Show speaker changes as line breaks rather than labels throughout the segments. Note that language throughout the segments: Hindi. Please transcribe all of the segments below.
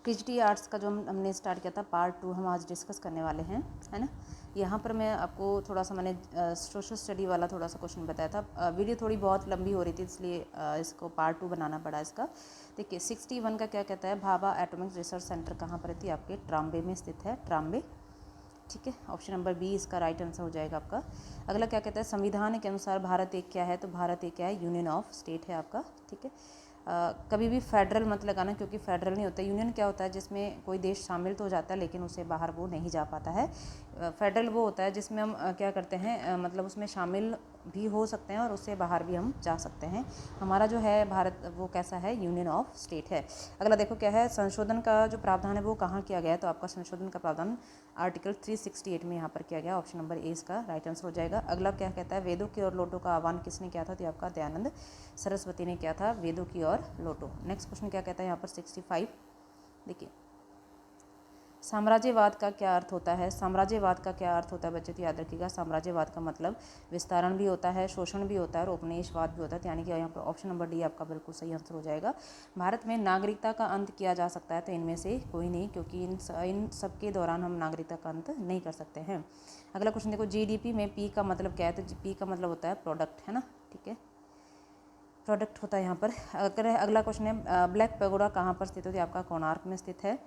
टीजीटी आर्ट्स का जो हमने स्टार्ट किया था पार्ट 2 हम आज डिस्कस करने वाले हैं, है ना। यहाँ पर मैं आपको थोड़ा सा मैंने सोशल स्टडी वाला थोड़ा सा क्वेश्चन बताया था। वीडियो थोड़ी बहुत लंबी हो रही थी इसलिए इसको पार्ट 2 बनाना पड़ा इसका। देखिए 61 का क्या कहता है, भाभा एटॉमिक रिसर्च सेंटर कहाँ पर थी, आपके ट्राम्बे में स्थित है, ट्राम्बे। ठीक है, ऑप्शन नंबर बी इसका राइट आंसर हो जाएगा आपका। अगला क्या कहता है, संविधान के अनुसार भारत एक क्या है, तो भारत एक क्या है, यूनियन ऑफ स्टेट है आपका। ठीक है, कभी भी फेडरल मत लगाना क्योंकि फेडरल नहीं होता। यूनियन क्या होता है, जिसमें कोई देश शामिल तो हो जाता है लेकिन उसे बाहर वो नहीं जा पाता है। फेडरल वो होता है जिसमें हम क्या करते हैं, मतलब उसमें शामिल भी हो सकते हैं और उससे बाहर भी हम जा सकते हैं। हमारा जो है भारत वो कैसा है, यूनियन ऑफ स्टेट है। अगला देखो क्या है, संशोधन का जो प्रावधान है वो कहाँ किया गया है, तो आपका संशोधन का प्रावधान आर्टिकल 368 में यहाँ पर किया गया। ऑप्शन नंबर ए इसका राइट आंसर हो जाएगा। अगला क्या कहता है, वेदों की ओर लौटो का आह्वान किसने किया था, तो आपका दयानंद सरस्वती ने किया था, वेदों की ओर लौटो। नेक्स्ट क्वेश्चन क्या कहता है यहाँ पर 65, देखिए साम्राज्यवाद का क्या अर्थ होता है। साम्राज्यवाद का क्या अर्थ होता है बच्चे, तो याद रखिएगा साम्राज्यवाद का मतलब विस्तारण भी होता है, शोषण भी होता है और उपनिवेशवाद भी होता है। यानी कि यहाँ पर ऑप्शन नंबर डी आपका बिल्कुल सही आंसर हो जाएगा। भारत में नागरिकता का अंत किया जा सकता है, तो इनमें से कोई नहीं, क्योंकि इन सब के दौरान हम नागरिकता का अंत नहीं कर सकते हैं। अगला क्वेश्चन देखो, जीडीपी में पी का मतलब क्या है, तो पी का मतलब होता है प्रोडक्ट, है ना। ठीक है, प्रोडक्ट होता है यहाँ पर। अगर अगला क्वेश्चन है, ब्लैक पैगोडा कहाँ पर स्थित होती है, आपका कोणार्क में स्थित है।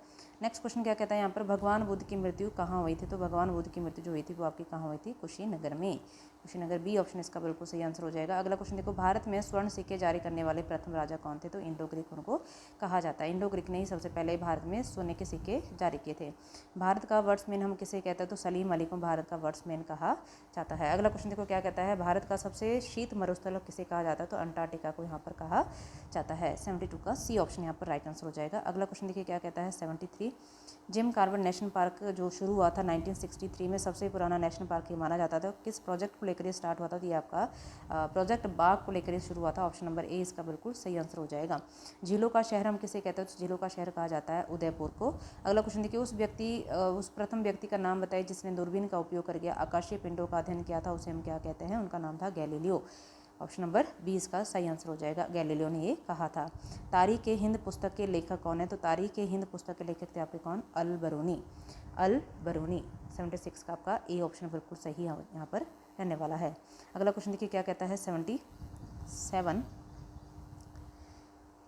नेक्स्ट क्वेश्चन क्या कहता है यहाँ पर, भगवान बुद्ध की मृत्यु कहाँ हुई थी, तो भगवान बुद्ध की मृत्यु जो हुई थी वो आपकी कहाँ हुई थी, कुशीनगर में। कुशीनगर, बी ऑप्शन इसका बिल्कुल सही आंसर हो जाएगा। अगला क्वेश्चन देखो, भारत में स्वर्ण सिक्के जारी करने वाले प्रथम राजा कौन थे, तो इंडो ग्रीक उनको कहा जाता है। इंडो ग्रीक ने ही सबसे पहले भारत में सोने के सिक्के जारी किए थे। भारत का वर्ड्समैन हम किसे कहते हैं, तो सलीम अली को भारत का वर्ड्समैन कहा जाता है। अगला क्वेश्चन देखो क्या कहता है, भारत का सबसे शीत मरुस्थल किसे कहा जाता है, तो अंटार्कटिका को यहाँ पर कहा जाता है। 72 का सी ऑप्शन यहाँ पर राइट आंसर हो जाएगा। अगला क्वेश्चन देखिए क्या कहता है 73, जिम कार्बन नेशनल पार्क जो शुरू हुआ था 1963 में, सबसे पुराना नेशनल पार्क ये माना जाता था। किस प्रोजेक्ट को लेकर ये स्टार्ट हुआ था, तो ये आपका प्रोजेक्ट बाघ को लेकर ये शुरू हुआ था। ऑप्शन नंबर ए इसका बिल्कुल सही आंसर हो जाएगा। झीलों का शहर हम किसे कहते हैं, तो झीलों का शहर कहा जाता है उदयपुर को। अगला क्वेश्चन देखिए, उस प्रथम व्यक्ति का नाम बताइए जिसने दूरबीन का उपयोग करके आकाशीय पिंडों का अध्ययन किया था, उसे हम क्या कहते हैं, उनका नाम था गैलीलियो। ऑप्शन नंबर 20 का सही आंसर हो जाएगा, गैलीलियो ने ये कहा था। तारीख ए हिंद पुस्तक के लेखक कौन है, तो तारीख ए हिंद पुस्तक के लेखक थे आपके कौन, अल बरूनी। अल बरूनी 76 का आपका ए ऑप्शन बिल्कुल सही यहाँ पर रहने वाला है। अगला क्वेश्चन देखिए क्या कहता है 77,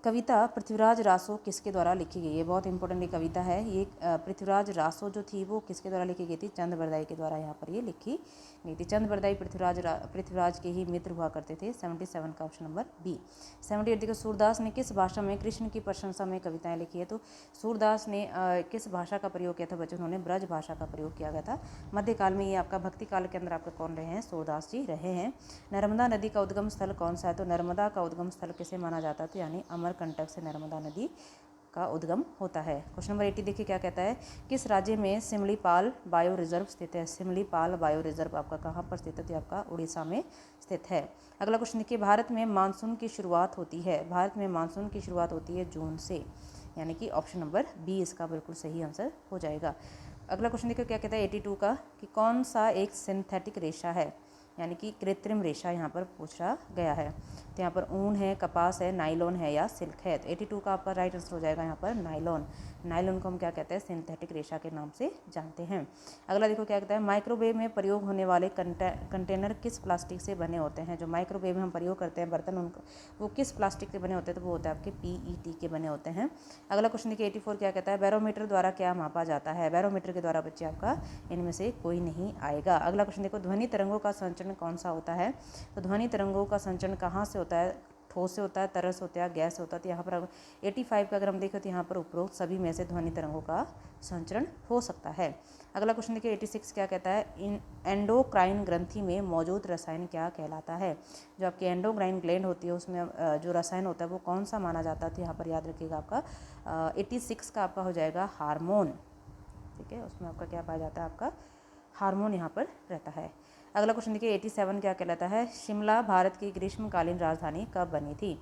कविता पृथ्वीराज रासो किसके द्वारा लिखी गई है। बहुत इंपॉर्टेंट ये कविता है। ये पृथ्वीराज रासो जो थी वो किसके द्वारा लिखी गई थी, चंद बरदाई के द्वारा यहाँ पर ये लिखी गई थी। चंद बरदाई पृथ्वीराज के ही मित्र हुआ करते थे। 77 का ऑप्शन नंबर बी। 78 देखो, सूरदास ने किस भाषा में कृष्ण की प्रशंसा में कविताएं लिखी है, तो सूरदास ने किस भाषा का प्रयोग किया था बच्चों, उन्होंने ब्रज भाषा का प्रयोग किया गया था। मध्यकाल में ये आपका भक्ति काल के अंदर आपका कौन रहे हैं, सूरदास जी रहे हैं। नर्मदा नदी का उद्गम स्थल कौन सा है, तो नर्मदा का उद्गम स्थल किसे माना जाता है, तो यानी अमरकंटक से नर्मदा नदी का उद्गम होता है। क्वेश्चन नंबर 80 देखिए क्या कहता है, किस राज्य में सिमलीपाल बायो रिजर्व स्थित है। सिमलीपाल बायो रिजर्व आपका कहाँ पर स्थित है, तो आपका उड़ीसा में स्थित है। अगला क्वेश्चन देखिए, भारत में मानसून की शुरुआत होती है, भारत में मानसून की शुरुआत होती है जून से, यानी कि ऑप्शन नंबर बी इसका बिल्कुल सही आंसर हो जाएगा। अगला क्वेश्चन देखिए क्या कहता है 82 का, कि कौन सा एक सिंथेटिक रेशा है, यानी कि कृत्रिम रेशा यहाँ पर पूछा गया है। तो यहाँ पर ऊन है, कपास है, नाइलॉन है या सिल्क है, तो 82 का आपका राइट आंसर हो जाएगा यहाँ पर नाइलॉन। नाइलॉन को हम क्या कहते हैं, सिंथेटिक रेशा के नाम से जानते हैं। अगला देखो क्या कहता है, माइक्रोवेव में प्रयोग होने वाले कंटेनर किस प्लास्टिक से बने होते हैं। जो माइक्रोवेव में हम प्रयोग करते हैं बर्तन, उनको वो किस प्लास्टिक के बने होते हैं, तो वो होता है आपके PET के बने होते हैं। अगला क्वेश्चन देखिए 84 क्या कहता है, बैरोमीटर द्वारा क्या मापा जाता है। बैरोमीटर के द्वारा बच्चे आपका इनमें से कोई नहीं आएगा। अगला क्वेश्चन देखो, ध्वनि तरंगों का संचरण कौन सा होता है, तो ध्वनि तरंगों का संचरण कहाँ से होता है, ठोस से होता है, तरल से होता है, गैस से होता है। तो यहाँ पर 85 का अगर हम देखें तो यहाँ पर उपरोक्त सभी में से ध्वनि तरंगों का संचरण हो सकता है। अगला क्वेश्चन देखिए 86 क्या कहता है, इन एंडोक्राइन ग्रंथि में मौजूद रसायन क्या कहलाता है। जो आपकी एंडोक्राइन ग्लैंड होती है उसमें जो रसायन होता है वो कौन सा माना जाता है, तो यहाँ पर याद रखिएगा आपका 86 का आपका हो जाएगा हार्मोन। ठीक है, उसमें आपका क्या पाया जाता है, आपका हार्मोन यहाँ पर रहता है। अगला क्वेश्चन देखिए 87 क्या कहलाता है, शिमला भारत की ग्रीष्मकालीन राजधानी कब बनी थी।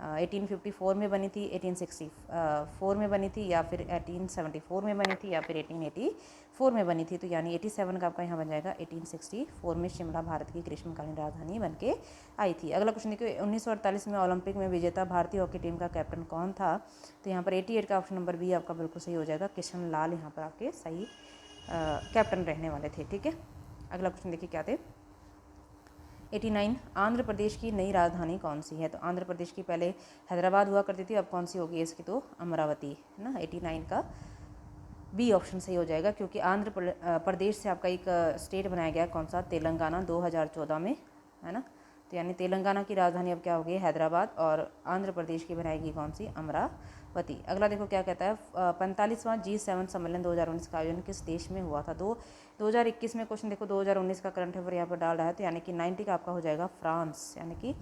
1854 में बनी थी, 1864 में बनी थी, या फिर 1874 में बनी थी, या फिर 1884 में बनी थी। तो यानी 87 का आपका यहाँ बन जाएगा 1864 में शिमला भारत की ग्रीष्मकालीन राजधानी बन के आई थी। अगला क्वेश्चन देखिए, 1948 में ओलंपिक में विजेता भारतीय हॉकी टीम का कैप्टन कौन था? तो यहाँ पर 88 का ऑप्शन नंबर बी आपका बिल्कुल सही हो जाएगा, किशन लाल यहाँ पर आपके सही कैप्टन रहने वाले थे। ठीक है, अगला क्वेश्चन देखिए क्या थे। 89, आंध्र प्रदेश की नई राजधानी कौन सी है? तो आंध्र प्रदेश की पहले हैदराबाद हुआ करती थी, अब कौन सी होगी इसकी? तो अमरावती है ना। 89 का बी ऑप्शन सही हो जाएगा, क्योंकि आंध्र प्रदेश से आपका एक स्टेट बनाया गया, कौन सा? तेलंगाना, 2014 में, है ना। तो यानी तेलंगाना की राजधानी अब क्या होगी? हैदराबाद, और आंध्र प्रदेश की बनाएगी कौन सी? अमरावती। अगला देखो क्या कहता है, 45वां G7 सम्मेलन 2019 का आयोजन किस देश में हुआ था? 2021 में क्वेश्चन देखो, 2019 का करंट अफेयर यहाँ पर डाल रहा है, तो यानी कि 90 का आपका हो जाएगा फ्रांस, यानी कि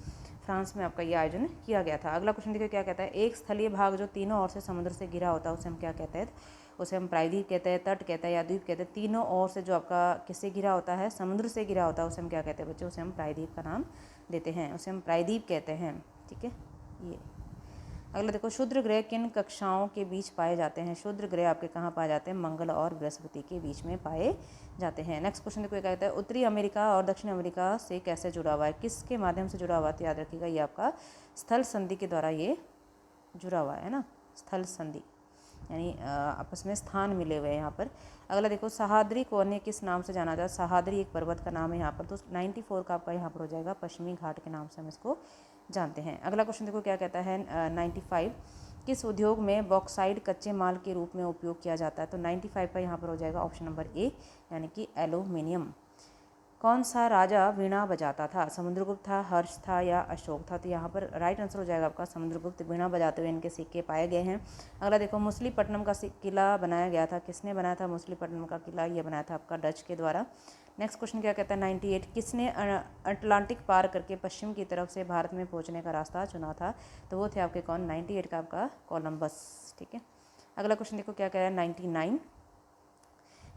फ्रांस में आपका ये आयोजन किया गया था। अगला क्वेश्चन देखिए क्या कहता है, एक स्थलीय भाग जो तीनों ओर से समुद्र से घिरा होता है उसे हम क्या कहते हैं? उसे हम प्रायद्वीप कहते हैं, तट कहते हैं, या द्वीप कहते हैं। तीनों ओर से जो आपका किससे घिरा होता है? समुद्र से घिरा होता है, उसे हम क्या कहते हैं बच्चों? उसे हम प्रायद्वीप का नाम देते हैं, उसे हम प्रायद्वीप कहते हैं। ठीक है, ये अगला देखो, क्षुद्र ग्रह किन कक्षाओं के बीच पाए जाते हैं? क्षुद्र ग्रह आपके कहाँ पाए जाते हैं? मंगल और बृहस्पति के बीच में पाए जाते हैं। नेक्स्ट क्वेश्चन देखो क्या कहता है, उत्तरी अमेरिका और दक्षिण अमेरिका से कैसे जुड़ा हुआ है? किसके माध्यम से जुड़ा हुआ है? तो याद रखिएगा ये आपका स्थल संधि के द्वारा ये जुड़ा हुआ है ना, स्थल संधि, यानी आपस में स्थान मिले हुए हैं यहाँ पर। अगला देखो, सह्याद्री को अन्य किस नाम से जाना जाता है? सह्याद्री एक पर्वत का नाम है यहाँ पर, तो 94 का आपका यहाँ पर हो जाएगा पश्चिमी घाट के नाम से हम इसको जानते हैं। अगला क्वेश्चन देखो क्या कहता है, 95, किस उद्योग में बॉक्साइड कच्चे माल के रूप में उपयोग किया जाता है? तो 95 का यहाँ पर हो जाएगा ऑप्शन नंबर ए, यानी कि एल्यूमिनियम। कौन सा राजा वीणा बजाता था? समुद्रगुप्त था, हर्ष था, या अशोक था? तो यहाँ पर राइट आंसर हो जाएगा आपका समुद्रगुप्त। वीणा बजाते हुए इनके सिक्के पाए गए हैं। अगला देखो, मुसलीपट्टनम का किला बनाया गया था, किसने बनाया था मुसलीपट्टनम का किला? ये बनाया था आपका डच के द्वारा। नेक्स्ट क्वेश्चन क्या कहता है, 98, किसने अटलांटिक पार करके पश्चिम की तरफ से भारत में पहुँचने का रास्ता चुना था? तो वो थे आपके कौन? 98 का आपका कोलंबस। ठीक है, अगला क्वेश्चन देखो क्या कह रहा है, 99,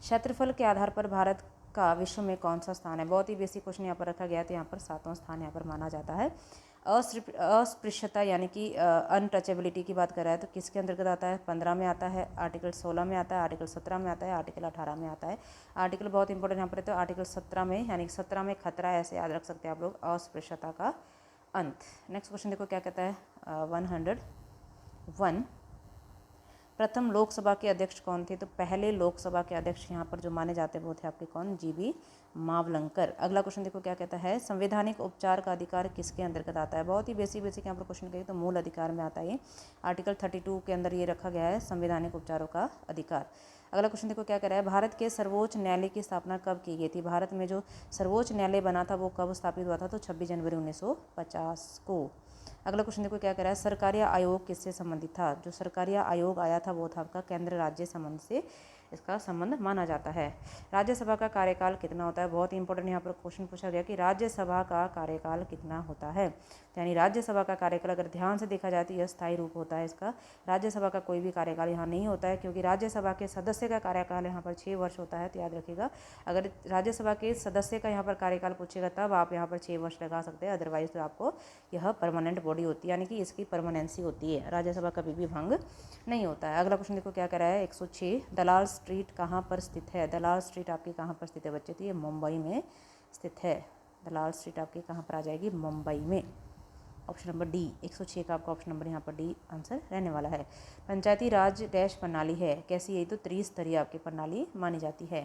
क्षेत्रफल के आधार पर भारत का विश्व में कौन सा स्थान है? बहुत ही बेसिक क्वेश्चन यहाँ पर रखा गया है, तो यहाँ पर 7वां स्थान यहाँ पर माना जाता है। अस्पृश्यता यानी कि अनटचेबिलिटी की बात कर रहा है, तो किसके अंतर्गत आता है? 15 में आता है, आर्टिकल 16 में आता है, आर्टिकल 17 में आता है, आर्टिकल 18 में आता है। आर्टिकल बहुत इंपॉर्टेंट यहाँ पर है, तो आर्टिकल 17 में, यानी कि 17 में खतरा है, ऐसे याद रख सकते हैं आप लोग, अस्पृश्यता का अंत। नेक्स्ट क्वेश्चन देखो क्या कहता है, 101, प्रथम लोकसभा के अध्यक्ष कौन थे? तो पहले लोकसभा के अध्यक्ष यहाँ पर जो माने जाते हैं वो थे आपके कौन? जीबी मावलंकर। अगला क्वेश्चन देखो क्या कहता है, संवैधानिक उपचार का अधिकार किसके अंतर्गत आता है? बहुत ही बेसिक यहाँ पर क्वेश्चन कहिए तो मूल अधिकार में आता है ये। आर्टिकल 32 के अंदर ये रखा गया है, संवैधानिक उपचारों का अधिकार। अगला क्वेश्चन देखो क्या कह रहा है, भारत के सर्वोच्च न्यायालय की स्थापना कब की गई थी? भारत में जो सर्वोच्च न्यायालय बना था वो कब स्थापित हुआ था? तो 26 जनवरी 1950 को। अगला क्वेश्चन देखो क्या कह रहा है, सरकारी आयोग किससे संबंधित था? जो सरकारी आयोग आया था वो था आपका केंद्र राज्य संबंध से इसका संबंध माना जाता है। राज्यसभा का कार्यकाल कितना होता है? बहुत ही इंपॉर्टेंट यहाँ पर क्वेश्चन पूछा गया कि राज्यसभा का कार्यकाल कितना होता है। यानी राज्यसभा का कार्यकाल अगर ध्यान से देखा जाए तो यह स्थायी रूप होता है इसका। राज्यसभा का कोई भी कार्यकाल यहाँ नहीं होता है, क्योंकि राज्यसभा के सदस्य का कार्यकाल यहाँ पर 6 वर्ष होता है। तो याद रखिएगा, अगर राज्यसभा के सदस्य का यहाँ पर कार्यकाल पूछेगा तब आप यहाँ पर 6 वर्ष लगा सकते हैं, अदरवाइज तो आपको यह परमानेंट बॉडी होती है, यानी कि इसकी परमानेंसी होती है, राज्यसभा कभी भी भंग नहीं होता है। अगला क्वेश्चन देखो क्या कह रहा है, 106, दलाल स्ट्रीट कहाँ पर स्थित है? दलाल स्ट्रीट आपकी कहाँ पर स्थित है बच्चे? तो ये मुंबई में स्थित है। दलाल स्ट्रीट आपकी कहाँ पर आ जाएगी? मुंबई में। ऑप्शन नंबर डी, 106 का आपका ऑप्शन नंबर यहाँ पर डी आंसर रहने वाला है। पंचायती राज डैश प्रणाली है, कैसी है? तो त्रिस्तरीय आपकी प्रणाली मानी जाती है।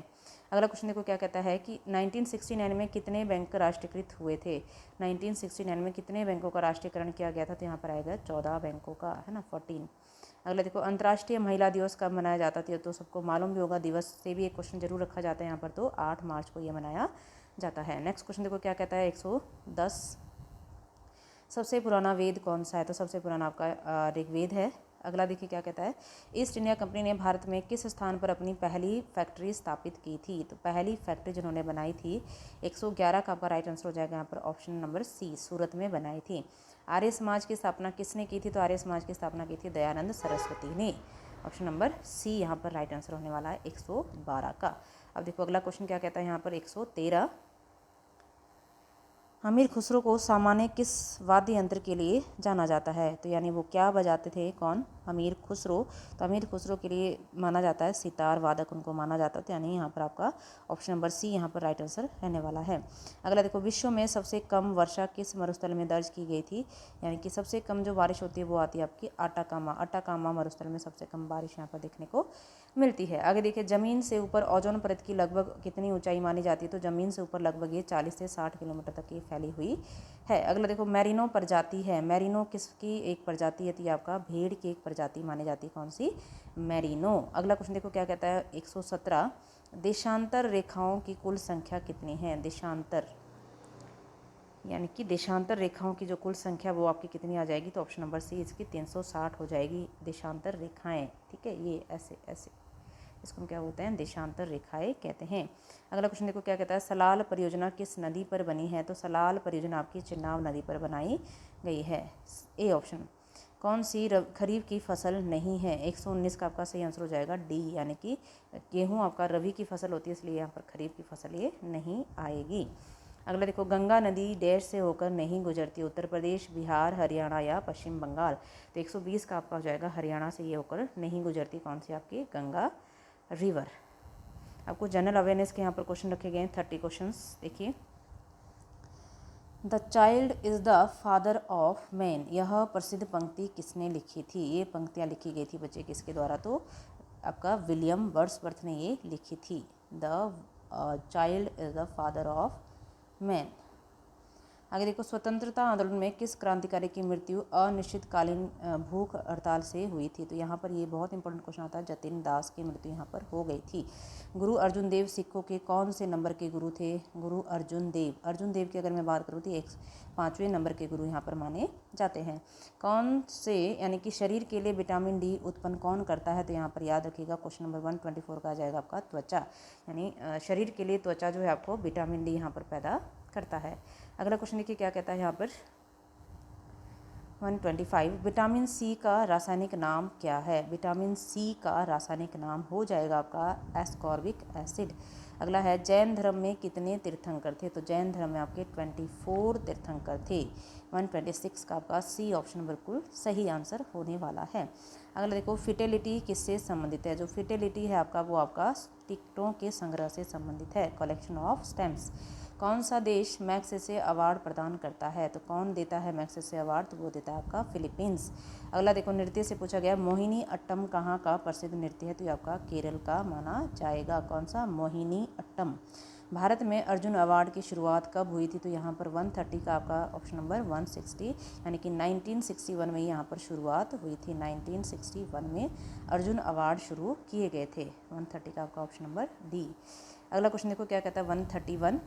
अगला क्वेश्चन देखो क्या कहता है कि 1969 में कितने बैंक राष्ट्रीयकृत हुए थे? 1969 में कितने बैंकों का राष्ट्रीयकरण किया गया था? तो यहाँ पर आएगा 14 बैंकों का, है ना, 14। अगला देखो, अंतर्राष्ट्रीय महिला दिवस कब मनाया जाता था? तो सबको मालूम भी होगा, दिवस से भी एक क्वेश्चन जरूर रखा जाता है यहाँ पर, तो 8 मार्च को यह मनाया जाता है। नेक्स्ट क्वेश्चन देखो क्या कहता है, 110, सबसे पुराना वेद कौन सा है? तो सबसे पुराना आपका ऋग्वेद है। अगला देखिए क्या कहता है, ईस्ट इंडिया कंपनी ने भारत में किस स्थान पर अपनी पहली फैक्ट्री स्थापित की थी? तो पहली फैक्ट्री जिन्होंने बनाई थी, 111 का आपका राइट आंसर हो जाएगा यहाँ पर ऑप्शन नंबर सी, सूरत में बनाई थी। आर्य समाज की स्थापना किसने की थी? तो आर्य समाज की स्थापना की थी दयानंद सरस्वती ने। ऑप्शन नंबर सी यहाँ पर राइट आंसर होने वाला है 112 का। अब देखो अगला क्वेश्चन क्या कहता है यहाँ पर, 113, अमीर खुसरो को सामान्य किस वाद्य यंत्र के लिए जाना जाता है? तो यानी वो क्या बजाते थे, कौन? अमीर खुसरो। तो अमीर खुसरो के लिए माना जाता है सितार वादक उनको माना जाता है। तो यानी यहाँ पर आपका ऑप्शन नंबर सी यहाँ पर राइट आंसर रहने वाला है। अगला देखो, विश्व में सबसे कम वर्षा किस मरुस्थल में दर्ज की गई थी? यानी कि सबसे कम जो बारिश होती है वो आती है आपकी अटाकामा मरुस्थल में सबसे कम बारिश यहाँ पर देखने को मिलती है। आगे देखिए, ज़मीन से ऊपर ओजोन परत की लगभग कितनी ऊंचाई मानी जाती है? तो ज़मीन से ऊपर लगभग ये 40 से 60 किलोमीटर तक ये फैली हुई है। अगला देखो, मैरिनो प्रजाति है। मैरिनो किसकी एक प्रजाति है? आपका भेड़ की एक प्रजाति मानी जाती है। कौन सी? मैरिनो। अगला क्वेश्चन देखो क्या कहता है, 117, देशांतर रेखाओं की कुल संख्या कितनी है? देशांतर यानी कि देशांतर रेखाओं की जो कुल संख्या वो आपकी कितनी आ जाएगी? तो ऑप्शन नंबर सी इसकी 360 हो जाएगी देशांतर रेखाएं। ठीक है, ये ऐसे ऐसे इसको क्या बोलते हैं? देशांतर रेखाएं कहते हैं। अगला क्वेश्चन देखो क्या कहता है, सलाल परियोजना किस नदी पर बनी है? तो सलाल परियोजना आपकी चिनाब नदी पर बनाई गई है। A option. कौन सी खरीफ की फसल नहीं है? 119 का आपका सही आंसर हो जाएगा डी, यानी कि गेहूँ आपका रबी की फसल होती है, इसलिए यहाँ पर खरीफ की फसल ये नहीं आएगी। अगला देखो, गंगा नदी डैश से होकर नहीं गुजरती? उत्तर प्रदेश, बिहार, हरियाणा या पश्चिम बंगाल? तो 120 का आपका हो जाएगा हरियाणा से ये होकर नहीं गुजरती। कौन सी आपकी? गंगा रिवर। आपको जनरल अवेयरनेस के यहाँ पर क्वेश्चन रखे गए हैं 30 क्वेश्चंस। देखिए, the child is the father of man, यह प्रसिद्ध पंक्ति किसने लिखी थी? ये पंक्तियाँ लिखी गई थी बच्चे किसके द्वारा? तो आपका विलियम वर्ड्सवर्थ ने ये लिखी थी। The child is the father of man. आगे देखो, स्वतंत्रता आंदोलन में किस क्रांतिकारी की मृत्यु अनिश्चितकालीन भूख हड़ताल से हुई थी? तो यहाँ पर ये बहुत इंपॉर्टेंट क्वेश्चन आता है। जतिन दास की मृत्यु यहाँ पर हो गई थी। गुरु अर्जुन देव सिखों के कौन से नंबर के गुरु थे? गुरु अर्जुन देव। अर्जुन देव की अगर मैं बात करूँ तो 5वें नंबर के गुरु यहाँ पर माने जाते हैं। कौन से यानी कि शरीर के लिए विटामिन डी उत्पन्न कौन करता है? तो यहाँ पर याद रखिएगा क्वेश्चन नंबर 124 का आ जाएगा आपका त्वचा। यानी शरीर के लिए त्वचा जो है आपको विटामिन डी यहाँ पर पैदा करता है। अगला क्वेश्चन देखिए क्या कहता है यहाँ पर 125, विटामिन सी का रासायनिक नाम क्या है? विटामिन सी का रासायनिक नाम हो जाएगा आपका एस्कॉर्बिक एसिड। अगला है, जैन धर्म में कितने तीर्थंकर थे? तो जैन धर्म में आपके 24 तीर्थंकर थे। 126 का आपका सी ऑप्शन बिल्कुल सही आंसर होने वाला है। अगला देखो, फिटेलिटी किससे संबंधित है? जो फिटेलिटी है आपका वो आपका टिकटों के संग्रह से संबंधित है, कलेक्शन ऑफ स्टैम्प्स। कौन सा देश मैग्सेसे अवार्ड प्रदान करता है? तो कौन देता है मैग्सेसे अवार्ड? तो वो देता है आपका फिलीपींस। अगला देखो, नृत्य से पूछा गया, मोहिनी अट्टम कहाँ का प्रसिद्ध नृत्य है? तो ये आपका केरल का माना जाएगा। कौन सा? मोहिनी अट्टम। भारत में अर्जुन अवार्ड की शुरुआत कब हुई थी? तो यहाँ पर 130 का आपका ऑप्शन नंबर 160, यानी कि 1961 में यहाँ पर शुरुआत हुई थी। 1961 में अर्जुन अवार्ड शुरू किए गए थे। 130 का आपका ऑप्शन नंबर डी। अगला क्वेश्चन देखो क्या कहता है 131,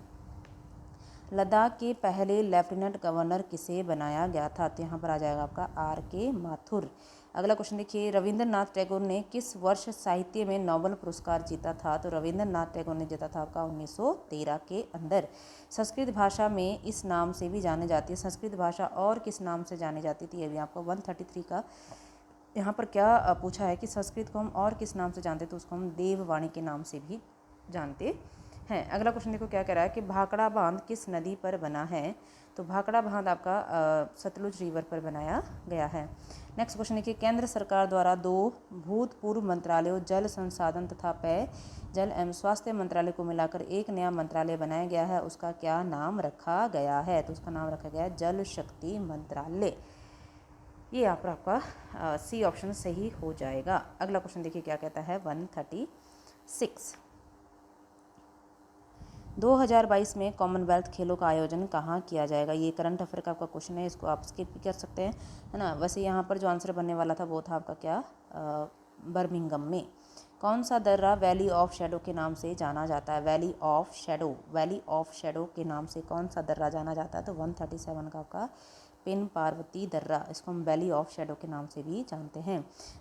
लद्दाख के पहले लेफ्टिनेंट गवर्नर किसे बनाया गया था? तो यहाँ पर आ जाएगा आपका R.K. माथुर। अगला क्वेश्चन देखिए, रविंद्रनाथ टैगोर ने किस वर्ष साहित्य में नोबेल पुरस्कार जीता था? तो रविंद्रनाथ टैगोर ने जीता था आपका 1913 के अंदर। संस्कृत भाषा में इस नाम से भी जाने जाती है, संस्कृत भाषा और किस नाम से जानी जाती थी? ये भी आपको 133 का यहाँ पर क्या पूछा है कि संस्कृत को हम और किस नाम से जानते? तो उसको हम देववाणी के नाम से भी जानते हैं। अगला क्वेश्चन देखो क्या कह रहा है कि भाखड़ा बांध किस नदी पर बना है? तो भाखड़ा बांध आपका सतलुज रिवर पर बनाया गया है। नेक्स्ट क्वेश्चन देखिए, केंद्र सरकार द्वारा 2 भूतपूर्व मंत्रालयों जल संसाधन तथा पेय जल एवं स्वास्थ्य मंत्रालय को मिलाकर एक नया मंत्रालय बनाया गया है, उसका क्या नाम रखा गया है? तो उसका नाम रखा गया है जल शक्ति मंत्रालय। ये यहाँ पर आपका सी ऑप्शन सही हो जाएगा। अगला क्वेश्चन देखिए क्या कहता है 136, 2022 में कॉमनवेल्थ खेलों का आयोजन कहाँ किया जाएगा? ये करंट अफेयर का आपका क्वेश्चन है, इसको आप स्किप भी कर सकते हैं, है ना। वैसे यहाँ पर जो आंसर बनने वाला था वो था आपका क्या, बर्मिंघम में। कौन सा दर्रा वैली ऑफ शैडो के नाम से जाना जाता है? वैली ऑफ शैडो के नाम से कौन सा दर्रा जाना जाता है? तो 137 का आपका पिन पार्वती दर्रा, इसको हम वैली ऑफ शैडो के नाम से भी जानते हैं।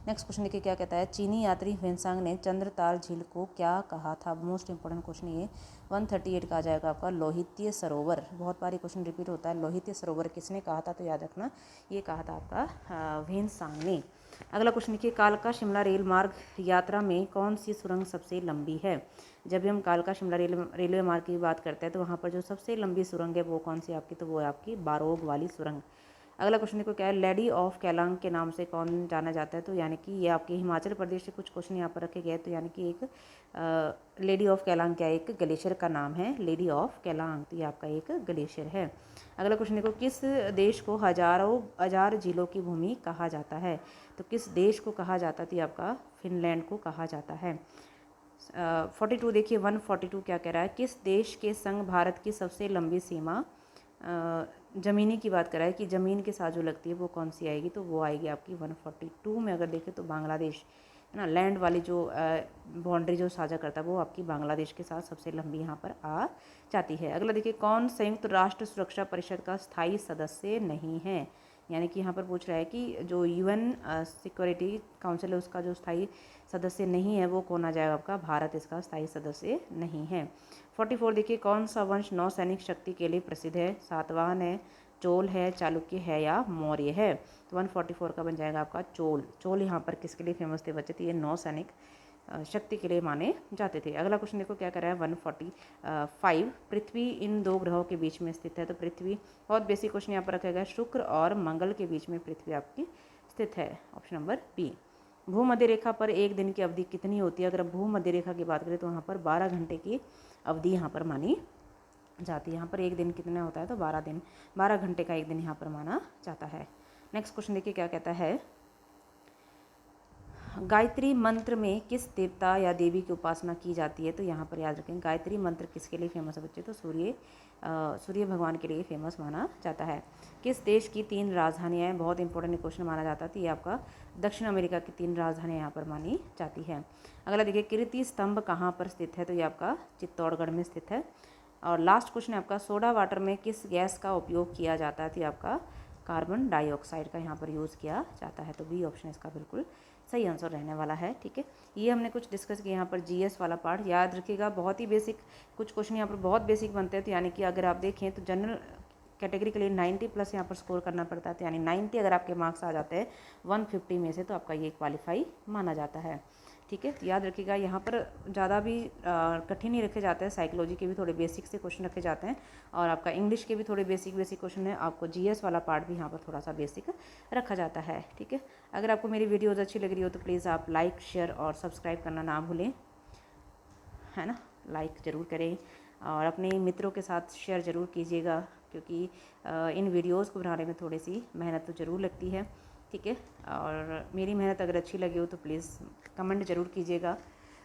नेक्स्ट क्वेश्चन देखिए क्या कहता है, चीनी यात्री ह्वेनसांग ने चंद्रताल झील को क्या कहा था? मोस्ट इंपॉर्टेंट क्वेश्चन ये 138 का आ जाएगा आपका लोहित्य सरोवर। बहुत बारी क्वेश्चन रिपीट होता है, लोहित्य सरोवर किसने कहा था? तो याद रखना ये कहा था आपका ह्वेनसांग ने। अगला क्वेश्चन देखिए, कालका शिमला रेल मार्ग यात्रा में कौन सी सुरंग सबसे लंबी है? जब भी हम कालका शिमला रेलवे मार्ग की बात करते हैं तो वहाँ पर जो सबसे लंबी सुरंग है वो कौन सी आपकी, तो वो है आपकी बारोग वाली सुरंग। अगला क्वेश्चन देखो क्या है, लेडी ऑफ केलांग के नाम से कौन जाना जाता है? तो यानी कि ये आपके हिमाचल प्रदेश से कुछ क्वेश्चन यहाँ पर रखे गए, तो यानी कि एक लेडी ऑफ केलांग क्या है, एक ग्लेशियर का नाम है लेडी ऑफ केलांग, तो ये आपका एक ग्लेशियर है। अगला क्वेश्चन देखो, किस देश को हजारों हजार झीलों की भूमि कहा जाता है? तो किस देश को कहा जाता है? तो ये आपका फिनलैंड को कहा जाता है। 42 देखिए, 142 क्या कह रहा है, किस देश के संग भारत की सबसे लंबी सीमा ज़मीनी की बात कर रहा है कि ज़मीन के साथ जो लगती है वो कौन सी आएगी, तो वो आएगी आपकी 142 में। अगर देखें तो बांग्लादेश है ना, लैंड वाली जो बाउंड्री जो साझा करता है वो आपकी बांग्लादेश के साथ सबसे लंबी यहाँ पर आ जाती है। अगला देखिए, कौन संयुक्त राष्ट्र सुरक्षा परिषद का स्थायी सदस्य नहीं है? यानी कि यहाँ पर पूछ रहा है कि जो यूएन सिक्योरिटी काउंसिल है उसका जो स्थायी सदस्य नहीं है वो कौन आ जाएगा आपका, भारत इसका स्थायी सदस्य नहीं है। 44 देखिए, कौन सा वंश नौसैनिक शक्ति के लिए प्रसिद्ध है? सातवाहन है, चोल है, चालुक्य है या मौर्य है? तो 144 का बन जाएगा आपका चोल। चोल यहाँ पर किसके लिए फेमस थे बच्चे? तो ये नौसैनिक शक्ति के लिए माने जाते थे। अगला क्वेश्चन देखो क्या कर रहा है, 145, पृथ्वी इन दो ग्रहों के बीच में स्थित है? तो पृथ्वी, बहुत बेसिक क्वेश्चन यहाँ पर रखा गया, शुक्र और मंगल के बीच में पृथ्वी आपकी स्थित है, ऑप्शन नंबर बी। भूमध्य रेखा पर एक दिन की अवधि कितनी होती है? अगर भूमध्य रेखा की बात करें तो वहाँ पर 12 घंटे की अवधि यहाँ पर मानी जाती है। यहाँ पर एक दिन कितना होता है? तो 12 घंटे का एक दिन यहाँ पर माना जाता है। नेक्स्ट क्वेश्चन देखिए क्या कहता है, गायत्री मंत्र में किस देवता या देवी की उपासना की जाती है? तो यहाँ पर याद रखें, गायत्री मंत्र किसके लिए फेमस है बच्चे? तो सूर्य भगवान के लिए फेमस माना जाता है। किस देश की 3 राजधानियाँ हैं? बहुत इंपॉर्टेंट क्वेश्चन माना जाता है, तो ये आपका दक्षिण अमेरिका की 3 राजधानियाँ यहाँ पर मानी जाती है। अगला देखिए, कीर्ति स्तंभ कहाँ पर स्थित है? तो ये आपका चित्तौड़गढ़ में स्थित है। और लास्ट क्वेश्चन है आपका, सोडा वाटर में किस गैस का उपयोग किया जाता है? तो ये आपका कार्बन डाइऑक्साइड का यहाँ पर यूज़ किया जाता है। तो बी ऑप्शन इसका बिल्कुल सही आंसर रहने वाला है। ठीक है, ये हमने कुछ डिस्कस किया यहाँ पर जीएस वाला पार्ट। याद रखिएगा, बहुत ही बेसिक कुछ क्वेश्चन यहाँ पर बहुत बेसिक बनते हैं। तो यानी कि अगर आप देखें तो जनरल कैटेगरी के लिए 90 प्लस यहाँ पर स्कोर करना पड़ता है। तो यानी 90 अगर आपके मार्क्स आ जाते हैं 150 में से, तो आपका ये क्वालिफाई माना जाता है। ठीक है, तो याद रखिएगा, यहाँ पर ज़्यादा भी कठिन ही रखे जाते हैं। साइकोलॉजी के भी थोड़े बेसिक से क्वेश्चन रखे जाते हैं और आपका इंग्लिश के भी थोड़े बेसिक क्वेश्चन है। आपको जीएस वाला पार्ट भी यहाँ पर थोड़ा सा बेसिक रखा जाता है। ठीक है, अगर आपको मेरी वीडियोज़ अच्छी लग रही हो तो प्लीज़ आप लाइक, शेयर और सब्सक्राइब करना ना भूलें, है ना। लाइक ज़रूर करें और अपने मित्रों के साथ शेयर ज़रूर कीजिएगा, क्योंकि इन वीडियोज़ को बनाने में थोड़ी सी मेहनत तो ज़रूर लगती है। ठीक है, और मेरी मेहनत अगर अच्छी लगी हो तो प्लीज़ कमेंट ज़रूर कीजिएगा।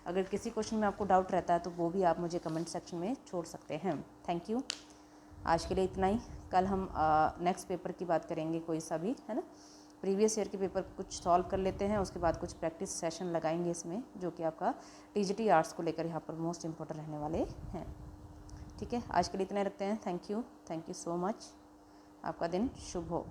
अगर किसी क्वेश्चन में आपको डाउट रहता है तो वो भी आप मुझे कमेंट सेक्शन में छोड़ सकते हैं। थैंक यू, आज के लिए इतना ही। कल हम नेक्स्ट पेपर की बात करेंगे, कोई सा भी, है ना। प्रीवियस ईयर के पेपर कुछ सॉल्व कर लेते हैं, उसके बाद कुछ प्रैक्टिस सेशन लगाएंगे इसमें, जो कि आपका टीजीटी आर्ट्स को लेकर यहाँ पर मोस्ट इंपॉर्टेंट रहने वाले हैं। ठीक है, आज के लिए इतना रखते हैं। Thank you so much. आपका दिन शुभ हो।